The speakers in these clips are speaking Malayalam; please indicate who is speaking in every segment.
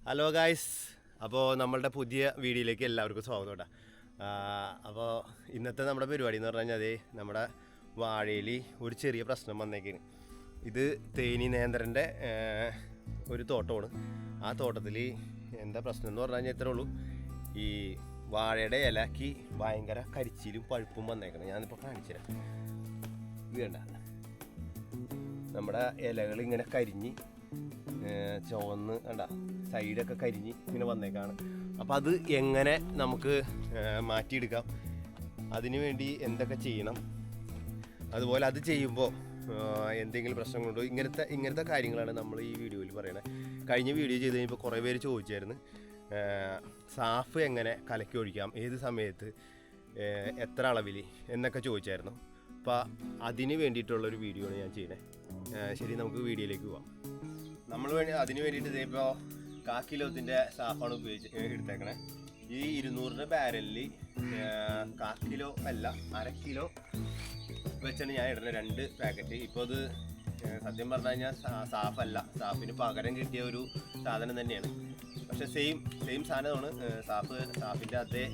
Speaker 1: ഹലോ ഗായ്സ്, അപ്പോൾ നമ്മളുടെ പുതിയ വീഡിയോയിലേക്ക് എല്ലാവർക്കും സ്വാഗതം കേട്ടോ. അപ്പോൾ ഇന്നത്തെ നമ്മുടെ പരിപാടി എന്ന് പറഞ്ഞു കഴിഞ്ഞാൽ നമ്മുടെ വാഴയിൽ ഒരു ചെറിയ പ്രശ്നം വന്നേക്കാണ്. ഇത് തേനി നേന്ത്രൻ്റെ ഒരു തോട്ടമാണ്. ആ തോട്ടത്തിൽ എന്താ പ്രശ്നം എന്ന് പറഞ്ഞു കഴിഞ്ഞാൽ ഇത്രേ ഉള്ളൂ. ഈ വാഴയുടെ ഇലക്ക് ഭയങ്കര കരിച്ചിലും പഴുപ്പും വന്നേക്കണം. ഞാനിപ്പോൾ കാണിച്ചു തരാം. ഇത് കണ്ട, നമ്മുടെ ഇലകൾ ഇങ്ങനെ കരിഞ്ഞ് ചുവന്ന് കണ്ട, സൈഡൊക്കെ കരിഞ്ഞ് ഇങ്ങനെ വന്നേക്കാണ്. അപ്പോൾ അത് എങ്ങനെ നമുക്ക് മാറ്റിയെടുക്കാം, അതിനു വേണ്ടി എന്തൊക്കെ ചെയ്യണം, അതുപോലെ അത് ചെയ്യുമ്പോൾ എന്തെങ്കിലും പ്രശ്നങ്ങളുണ്ടോ, ഇങ്ങനത്തെ കാര്യങ്ങളാണ് നമ്മൾ ഈ വീഡിയോയിൽ പറയണത്. കഴിഞ്ഞ വീഡിയോ ചെയ്ത് കഴിഞ്ഞപ്പോൾ കുറേ പേര് ചോദിച്ചായിരുന്നു സാഫ് എങ്ങനെ കലക്കി ഒഴിക്കാം, ഏത് സമയത്ത്, എത്ര അളവിൽ എന്നൊക്കെ ചോദിച്ചായിരുന്നു. അപ്പോൾ അതിന് വേണ്ടിയിട്ടുള്ളൊരു വീഡിയോ ആണ് ഞാൻ ചെയ്യണേ. ശരി, നമുക്ക് വീഡിയോയിലേക്ക് പോവാം. നമ്മൾ അതിന് വേണ്ടിയിട്ട് ഇപ്പോൾ 1/4 കിലോത്തിൻ്റെ സാഫാണ് എടുത്തേക്കണേ. ഈ 200 ബാരലിൽ 1/4 കിലോ അല്ല 1/2 കിലോ വെച്ചാണ് ഞാൻ ഇടുന്നത്, 2 പാക്കറ്റ്. ഇപ്പോൾ അത് സത്യം പറഞ്ഞു കഴിഞ്ഞാൽ സാഫല്ല, സാഫിന് പകരം കിട്ടിയ ഒരു സാധനം തന്നെയാണ്. പക്ഷേ സെയിം സാധനമാണ്. സാഫിൻ്റെ അതേ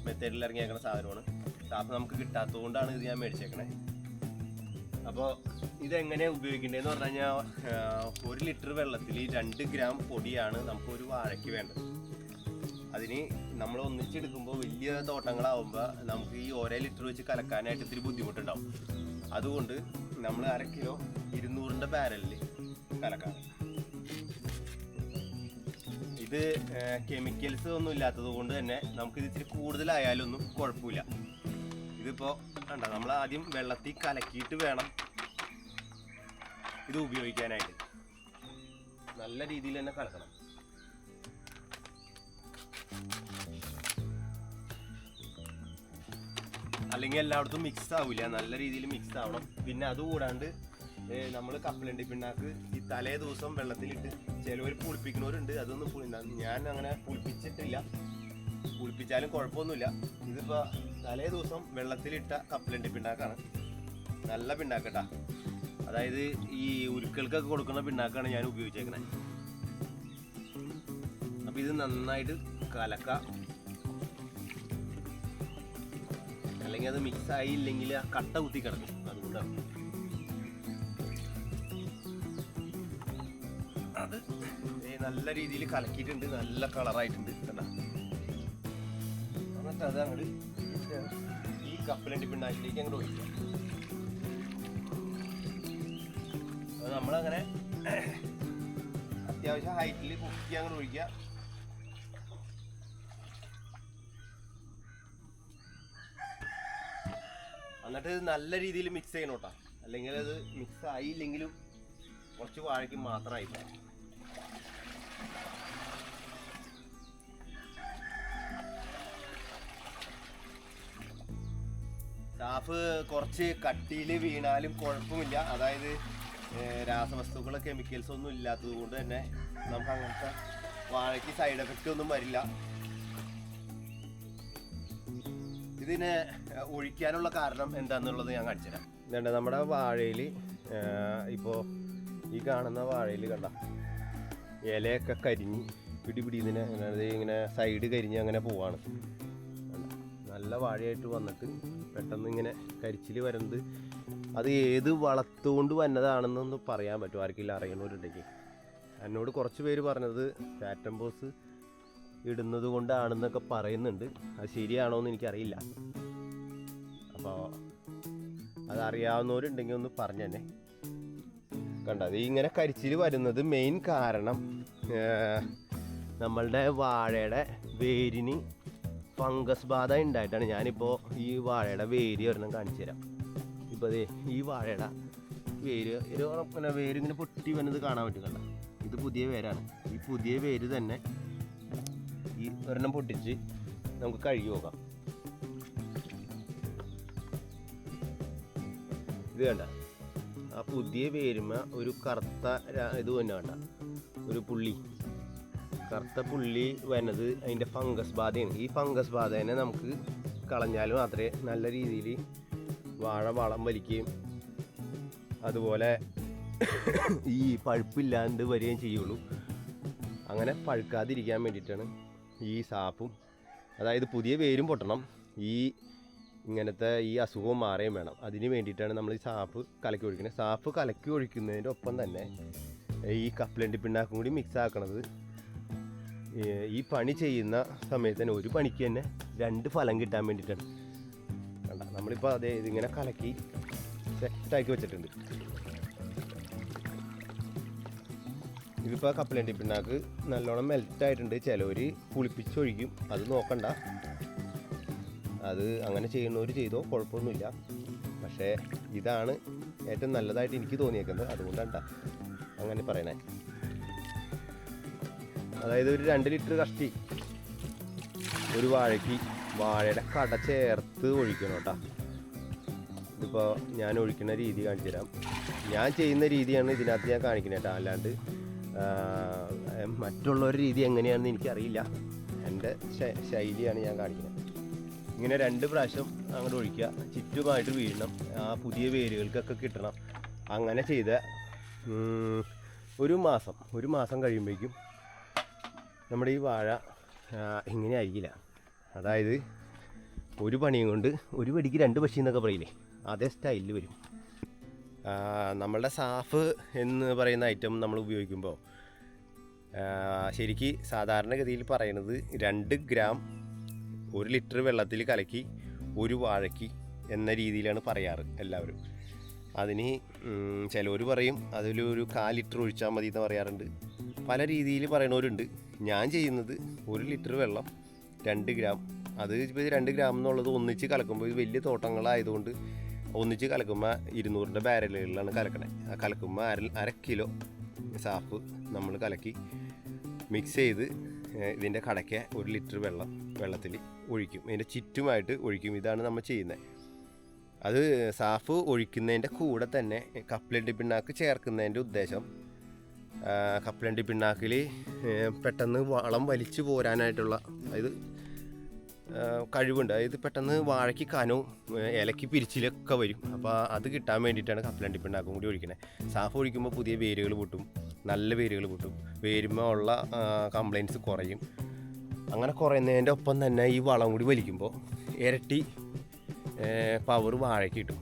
Speaker 1: മെത്തേഡിൽ ഇറങ്ങിയേക്കുന്ന സാധനമാണ്. സാഫ് നമുക്ക് കിട്ടാത്തത് കൊണ്ടാണ് ഇത് ഞാൻ മേടിച്ചേക്കണേ. അപ്പോൾ ഇതെങ്ങനെയാണ് ഉപയോഗിക്കേണ്ടതെന്ന് പറഞ്ഞു കഴിഞ്ഞാൽ 1 ലിറ്റർ വെള്ളത്തിൽ 2 ഗ്രാം പൊടിയാണ് നമുക്കൊരു വാഴയ്ക്ക് വേണ്ടത്. അതിന് നമ്മൾ ഒന്നിച്ചെടുക്കുമ്പോൾ വലിയ തോട്ടങ്ങളാവുമ്പോൾ നമുക്ക് ഈ ഓരോ ലിറ്റർ വെച്ച് കലക്കാനായിട്ട് ഇത്തിരി ബുദ്ധിമുട്ടുണ്ടാവും. അതുകൊണ്ട് നമ്മൾ 1/2 കിലോ 200 ബാരലിൽ കലക്കാം. ഇത് കെമിക്കൽസ് ഒന്നും ഇല്ലാത്തത് കൊണ്ട് തന്നെ നമുക്കിത് ഇത്തിരി കൂടുതലായാലൊന്നും കുഴപ്പമില്ല. ഇതിപ്പോൾ കണ്ട, നമ്മൾ ആദ്യം വെള്ളത്തിൽ കലക്കിയിട്ട് വേണം ഇത് ഉപയോഗിക്കാനായിട്ട്. നല്ല രീതിയിൽ തന്നെ കലക്കണം. അല്ലെങ്കിൽ എല്ലായിടത്തും മിക്സ് ആവില്ല, നല്ല രീതിയിൽ മിക്സ് ആവണം. പിന്നെ അതുകൂടാണ്ട് നമ്മൾ കപ്പലണ്ടി പിണ്ണാക്ക് ഈ തലേ ദിവസം വെള്ളത്തിലിട്ട് ചിലവർ പുളിപ്പിക്കുന്നവരുണ്ട്. അതൊന്നും ഞാൻ അങ്ങനെ പുളിപ്പിച്ചിട്ടില്ല. പുളിപ്പിച്ചാലും കുഴപ്പമൊന്നുമില്ല. ഇതിപ്പോൾ തലേ ദിവസം വെള്ളത്തിലിട്ട കപ്പലണ്ടി പിണ്ണാക്കാണ്. നല്ല പിണ്ണാക്കട്ടാ, അതായത് ഈ ഉരുക്കൾക്കൊക്കെ കൊടുക്കുന്ന പിണ്ണാക്കാണ് ഞാൻ ഉപയോഗിച്ചേക്കണേ. അപ്പം ഇത് നന്നായിട്ട് കലക്കാം, അല്ലെങ്കിൽ അത് മിക്സ് ആയില്ലെങ്കിൽ ആ കട്ട കുത്തി കിടക്കും. അതുകൊണ്ടാണ് അത് നല്ല രീതിയിൽ കലക്കിയിട്ടുണ്ട്, നല്ല കളറായിട്ടുണ്ട് കേട്ടോ. എന്നിട്ട് അത് അങ്ങോട്ട് ഈ കപ്പലണ്ടി പിണ്ണാക്കിലേക്ക് അങ്ങോട്ട് ഒഴിക്കാം. അത് നമ്മളങ്ങനെ അത്യാവശ്യം ഹൈറ്റിൽ കുക്കി അങ്ങോട്ട് ഒഴിക്കുക. എന്നിട്ട് നല്ല രീതിയിൽ മിക്സ് ചെയ്യണം കേട്ടോ, അല്ലെങ്കിൽ അത് മിക്സ് ആയില്ലെങ്കിലും കുറച്ച് വാഴയ്ക്ക് മാത്രമായില്ല. സാഫ് കുറച്ച് കട്ടിയിൽ വീണാലും കുഴപ്പമില്ല. അതായത് രാസവസ്തുക്കളോ കെമിക്കൽസ് ഒന്നും ഇല്ലാത്തത് കൊണ്ട് തന്നെ നമുക്ക് അങ്ങനത്തെ വാഴയ്ക്ക് സൈഡ് എഫക്റ്റ് ഒന്നും വരില്ല. ഇതിനെ ഒഴിക്കാനുള്ള കാരണം എന്താണെന്നുള്ളത് ഞാൻ കാണിച്ചു തരാം. ഇതുണ്ട് നമ്മുടെ വാഴയിൽ. ഇപ്പോൾ ഈ കാണുന്ന വാഴയിൽ കണ്ട ഇലയൊക്കെ കരിഞ്ഞ് പിടി ഇങ്ങനെ സൈഡ് കരിഞ്ഞ് അങ്ങനെ പോവാണ്. നല്ല വാഴയായിട്ട് വന്നിട്ട് പെട്ടെന്ന് ഇങ്ങനെ കരിച്ചിൽ വരുന്നത് അത് ഏത് വളർത്തുകൊണ്ട് വന്നതാണെന്നൊന്ന് പറയാൻ പറ്റും ആർക്കെങ്കിലും അറിയണവരുണ്ടെങ്കിൽ. എന്നോട് കുറച്ച് പേര് പറഞ്ഞത് ഫാറ്റംബോസ് ഇടുന്നത് കൊണ്ടാണെന്നൊക്കെ പറയുന്നുണ്ട്. അത് ശരിയാണോ എന്ന് എനിക്കറിയില്ല. അപ്പോൾ അതറിയാവുന്നവരുണ്ടെങ്കിൽ ഒന്ന് പറഞ്ഞു തന്നെ. കണ്ടത് ഇങ്ങനെ കരിച്ചിൽ വരുന്നത് മെയിൻ കാരണം നമ്മളുടെ വാഴയുടെ വേരിന് ഫംഗസ് ബാധ ഉണ്ടായിട്ടാണ്. ഞാനിപ്പോൾ ഈ വാഴയുടെ വേര് ഒരെണ്ണം കാണിച്ചു തരാം. ഇപ്പോൾ അതെ ഈ വാഴയുടെ വേരിങ്ങനെ പൊട്ടി വന്നത് കാണാൻ പറ്റും. കണ്ട, ഇത് പുതിയ വേരാണ്. ഈ പുതിയ വേര് തന്നെ ഈ ഒരെണ്ണം പൊട്ടിച്ച് നമുക്ക് കഴുകി നോക്കാം. ഇത് കണ്ട, ആ പുതിയ വേരുമ ഒരു കറുത്ത ഇത് തന്നെ കണ്ട, ഒരു കറുത്ത പുള്ളി വരുന്നത് അതിൻ്റെ ഫംഗസ് ബാധയാണ്. ഈ ഫംഗസ് ബാധേനെ നമുക്ക് കളഞ്ഞാൽ മാത്രമേ നല്ല രീതിയിൽ വാഴ വളം വലിക്കുകയും അതുപോലെ ഈ പഴുപ്പില്ലാണ്ട് വരികയും ചെയ്യുള്ളൂ. അങ്ങനെ പഴുക്കാതിരിക്കാൻ വേണ്ടിയിട്ടാണ് ഈ സാപ്പും, അതായത് പുതിയ വേരും പൊട്ടണം, ഇങ്ങനത്തെ ഈ അസുഖവും മാറുകയും വേണം. അതിന് വേണ്ടിയിട്ടാണ് നമ്മൾ ഈ സാപ്പ് കലക്കി ഒഴിക്കുന്നത്. സാപ്പ് കലക്കി ഒഴിക്കുന്നതിൻ്റെ ഒപ്പം തന്നെ ഈ കപ്പലണ്ടി പിണ്ണാക്കും കൂടി മിക്സ് ആക്കണത് ഈ പണി ചെയ്യുന്ന സമയത്ത് തന്നെ ഒരു പണിക്ക് തന്നെ 2 ഫലം കിട്ടാൻ വേണ്ടിയിട്ടാണ്. കണ്ട, നമ്മളിപ്പോൾ അതേ ഇതിങ്ങനെ കലക്കി സെറ്റാക്കി വെച്ചിട്ടുണ്ട്. ഇതിപ്പോൾ കപ്പലണ്ടി പിണ്ണാക്ക് നല്ലോണം മെൽറ്റായിട്ടുണ്ട്. ചിലവർ പുളിപ്പിച്ചൊഴിക്കും, അത് നോക്കണ്ട. അത് അങ്ങനെ ചെയ്യുന്നവർ ചെയ്തോ, കുഴപ്പമൊന്നുമില്ല. പക്ഷേ ഇതാണ് ഏറ്റവും നല്ലതായിട്ട് എനിക്ക് തോന്നിയേക്കുന്നത്. അതുകൊണ്ടാണ് അങ്ങനെ പറയണേ. അതായത് ഒരു 2 ലിറ്റർ കഷ്ടി ഒരു വാഴയുടെ കട ചേർത്ത് ഒഴിക്കണം കേട്ടോ. ഇതിപ്പോൾ ഞാൻ ഒഴിക്കുന്ന രീതി കാണിച്ചു തരാം. ഞാൻ ചെയ്യുന്ന രീതിയാണ് ഇതിനകത്ത് ഞാൻ കാണിക്കുന്നത് കേട്ടോ. അല്ലാണ്ട് മറ്റുള്ളവരുടെ രീതി എങ്ങനെയാണെന്ന് എനിക്കറിയില്ല. എൻ്റെ ശൈലിയാണ് ഞാൻ കാണിക്കുന്നത്. ഇങ്ങനെ 2 പ്രാവശ്യം അങ്ങോട്ട് ഒഴിക്കുക, ചുറ്റുമായിട്ട് വീഴണം, ആ പുതിയ വേരുകൾക്കൊക്കെ കിട്ടണം. അങ്ങനെ ചെയ്ത ഒരു മാസം കഴിയുമ്പോഴേക്കും നമ്മുടെ ഈ വാഴ ഇങ്ങനെ ആയിരിക്കില്ല. അതായത് ഒരു പണിയും കൊണ്ട് ഒരു വെടിക്ക് 2 പക്ഷി എന്നൊക്കെ പറയില്ലേ, അതേ സ്റ്റൈലിൽ വരും. നമ്മളുടെ സാഫ് എന്ന് പറയുന്ന ഐറ്റം നമ്മൾ ഉപയോഗിക്കുമ്പോൾ ശരിക്ക് സാധാരണഗതിയിൽ പറയുന്നത് 2 ഗ്രാം 1 ലിറ്റർ വെള്ളത്തിൽ കലക്കി ഒരു വാഴയ്ക്ക് എന്ന രീതിയിലാണ് പറയാറ് എല്ലാവരും. അതിന് ചിലവർ പറയും അതിലൊരു 1/4 ലിറ്റർ ഒഴിച്ചാൽ മതി എന്ന് പറയാറുണ്ട്. പല രീതിയിൽ പറയുന്നവരുണ്ട്. ഞാൻ ചെയ്യുന്നത് 1 ലിറ്റർ വെള്ളം 2 ഗ്രാം. അത് ഇപ്പോൾ 2 ഗ്രാം എന്നുള്ളത് ഒന്നിച്ച് കലക്കുമ്പോൾ ഇത് വലിയ തോട്ടങ്ങളായതുകൊണ്ട് ഒന്നിച്ച് കലക്കുമ്പോൾ 200ൻ്റെ ബാരലുകളിലാണ് കലക്കണേ. ആ കലക്കുമ്പോൾ അര കിലോ സാഫ് നമ്മൾ കലക്കി മിക്സ് ചെയ്ത് ഇതിൻ്റെ കടയ്ക്ക് 1 ലിറ്റർ വെള്ളത്തിൽ ഒഴിക്കും. ഇതിൻ്റെ ചുറ്റുമായിട്ട് ഒഴിക്കും. ഇതാണ് നമ്മൾ ചെയ്യുന്നത്. അത് സാഫ് ഒഴിക്കുന്നതിൻ്റെ കൂടെ തന്നെ കപ്പലണ്ടി പിണ്ണാക്ക് ചേർക്കുന്നതിൻ്റെ ഉദ്ദേശം കപ്പലണ്ടി പിണ്ണാക്കിൽ പെട്ടെന്ന് വളം വലിച്ചു പോരാനായിട്ടുള്ള അതായത് കഴിവുണ്ട്. അതായത് പെട്ടെന്ന് വാഴയ്ക്ക് കനവും ഇലയ്ക്ക് പിരിച്ചിലൊക്കെ വരും. അപ്പോൾ അത് കിട്ടാൻ വേണ്ടിയിട്ടാണ് കപ്പലണ്ടി പിണ്ണാക്കും കൂടി ഒഴിക്കുന്നത്. സാഫ് ഒഴിക്കുമ്പോൾ പുതിയ വേരുകൾ പൊട്ടും, നല്ല വേരുകൾ പൊട്ടും, വേരുമ്പോൾ ഉള്ള കംപ്ലൈൻറ്റ്സ് കുറയും. അങ്ങനെ കുറയുന്നതിൻ്റെ ഒപ്പം തന്നെ ഈ വളം കൂടി വലിക്കുമ്പോൾ ഇരട്ടി പവർ വാഴയ്ക്ക് കിട്ടും.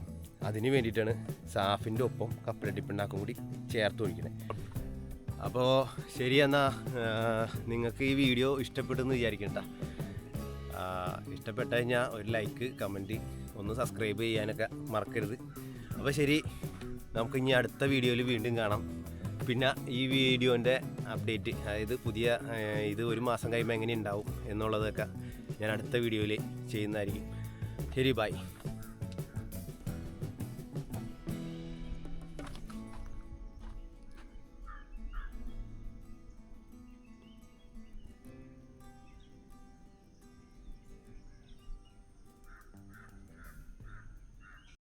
Speaker 1: അതിന് വേണ്ടിയിട്ടാണ് സാഫിൻ്റെ ഒപ്പം കപ്പലണ്ടി പിണ്ണാക്കും കൂടി ചേർത്ത് ഒഴിക്കുന്നത്. അപ്പോൾ ശരി, എന്നാൽ നിങ്ങൾക്ക് ഈ വീഡിയോ ഇഷ്ടപ്പെട്ടെന്ന് വിചാരിക്കണ്ട. ഇഷ്ടപ്പെട്ട് കഴിഞ്ഞാൽ ഒരു ലൈക്ക്, കമൻറ്റ്, ഒന്ന് സബ്സ്ക്രൈബ് ചെയ്യാനൊക്കെ മറക്കരുത്. അപ്പോൾ ശരി, നമുക്ക് ഇനി അടുത്ത വീഡിയോയിൽ വീണ്ടും കാണാം. പിന്നെ ഈ വീഡിയോൻ്റെ അപ്ഡേറ്റ്, അതായത് പുതിയ ഇത് 1 മാസം കഴിയുമ്പോൾ എങ്ങനെ ഉണ്ടാവും എന്നുള്ളതൊക്കെ ഞാൻ അടുത്ത വീഡിയോയിൽ ചെയ്യുന്നതായിരിക്കും. ശരി, ബൈ.